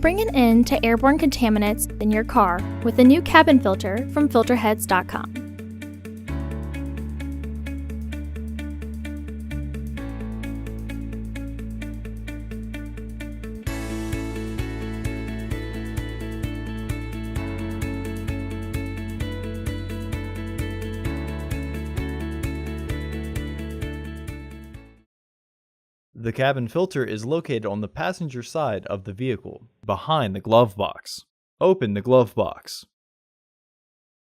Bring an end to airborne contaminants in your car with a new cabin filter from Filterheads.com. The cabin filter is located on the passenger side of the vehicle, behind the glove box. Open the glove box.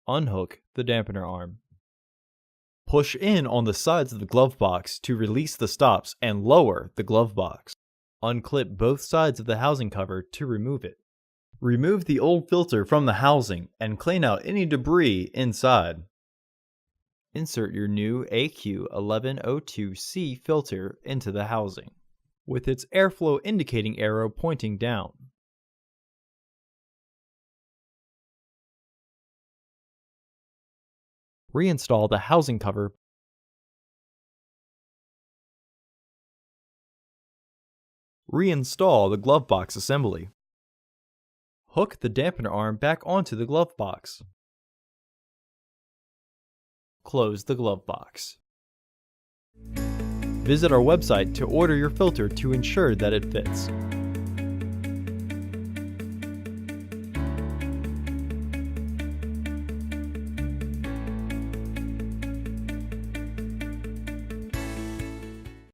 Unhook the dampener arm. Push in on the sides of the glove box to release the stops and lower the glove box. Unclip both sides of the housing cover to remove it. Remove the old filter from the housing and clean out any debris inside. Insert your new AQ1102C filter into the housing, with its airflow indicating arrow pointing down. Reinstall the housing cover. Reinstall the glove box assembly. Hook the dampener arm back onto the glove box. Close the glove box. Visit our website to order your filter to ensure that it fits.